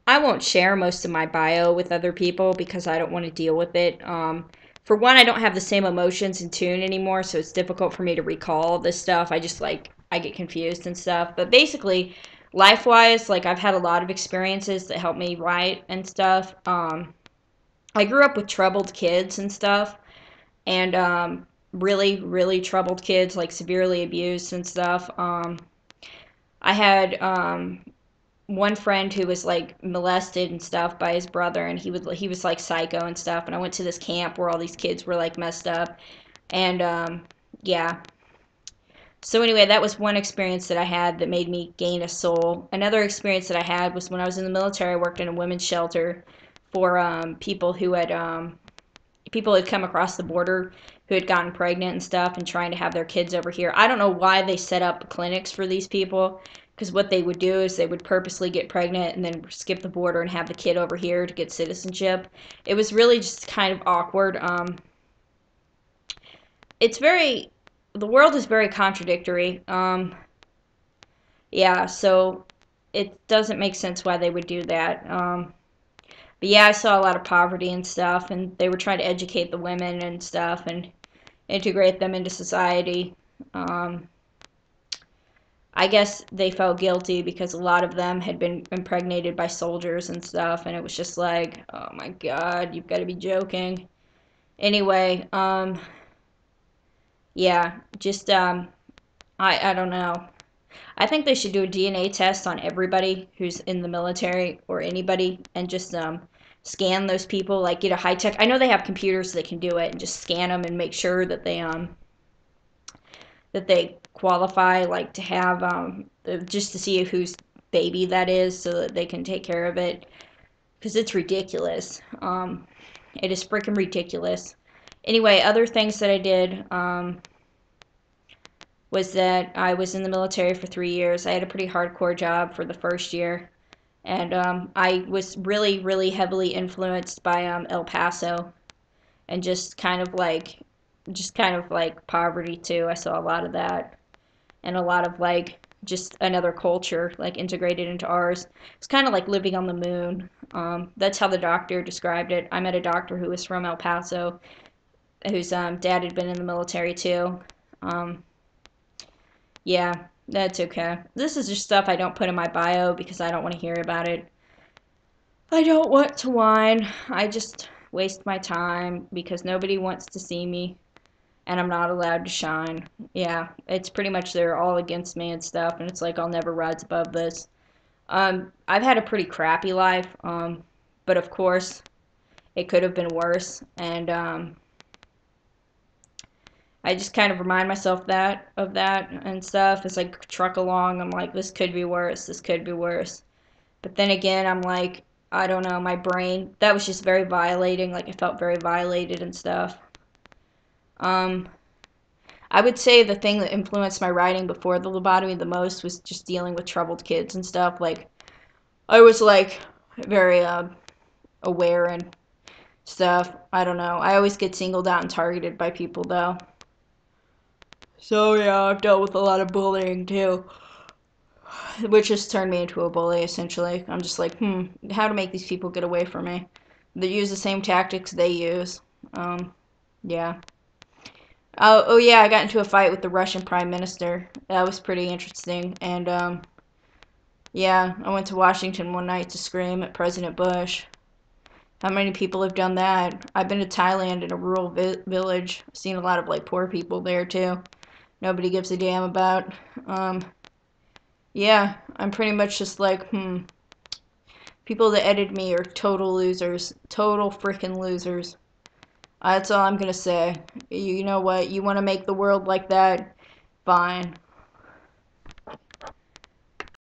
I won't share most of my bio with other people because I don't want to deal with it. For one, I don't have the same emotions in tune anymore, so it's difficult for me to recall this stuff. I just like, I get confused and stuff. But basically, life wise, like, I've had a lot of experiences that help me write and stuff. I grew up with troubled kids and stuff, and really, really troubled kids, like severely abused and stuff. I had one friend who was like molested and stuff by his brother, and he was like psycho and stuff. And I went to this camp where all these kids were like messed up, and yeah. So anyway, that was one experience that I had that made me gain a soul. Another experience that I had was when I was in the military. I worked in a women's shelter for people had come across the border who had gotten pregnant and stuff and trying to have their kids over here. I don't know why they set up clinics for these people, because what they would do is they would purposely get pregnant and then skip the border and have the kid over here to get citizenship. It was really just kind of awkward. It's very, the world is very contradictory. Yeah, so it doesn't make sense why they would do that. But yeah, I saw a lot of poverty and stuff, and they were trying to educate the women and stuff and integrate them into society. Um, I guess they felt guilty because a lot of them had been impregnated by soldiers and stuff, and it was just like, oh my God, you've got to be joking. Anyway, yeah, just I don't know. I think they should do a DNA test on everybody who's in the military or anybody, and just scan those people, like get a high tech. I know they have computers that can do it, and just scan them and make sure that they qualify, like to have just to see whose baby that is, so that they can take care of it, because it's ridiculous. It is freaking ridiculous. Anyway, other things that I did was that I was in the military for 3 years. I had a pretty hardcore job for the first year, and I was really, really heavily influenced by El Paso, and just kind of like poverty too. I saw a lot of that, and a lot of like just another culture like integrated into ours. It's kind of like living on the moon. That's how the doctor described it. I met a doctor who was from El Paso, whose dad had been in the military too. Um, yeah, that's okay. This is just stuff I don't put in my bio because I don't want to hear about it. I don't want to whine. I just waste my time because nobody wants to see me and I'm not allowed to shine. Yeah, it's pretty much they're all against me and stuff, and it's like I'll never rise above this. I've had a pretty crappy life, but of course it could have been worse, and I just kind of remind myself that of that and stuff as I truck along. I'm like, this could be worse. This could be worse. But then again, I'm like, I don't know, my brain, that was just very violating. Like, I felt very violated and stuff. Um, I would say the thing that influenced my writing before the lobotomy the most was just dealing with troubled kids and stuff. Like, I was like very aware and stuff. I don't know. I always get singled out and targeted by people though. So yeah, I've dealt with a lot of bullying too, which has turned me into a bully essentially. I'm just like, how to make these people get away from me? They use the same tactics they use. Yeah. Oh yeah, I got into a fight with the Russian Prime Minister. That was pretty interesting. And yeah, I went to Washington one night to scream at President Bush. How many people have done that? I've been to Thailand in a rural village. I've seen a lot of like poor people there too. Nobody gives a damn about. Um, yeah, I'm pretty much just like, people that edited me are total losers. Total freaking losers. That's all I'm gonna say. You know what? You want to make the world like that? Fine.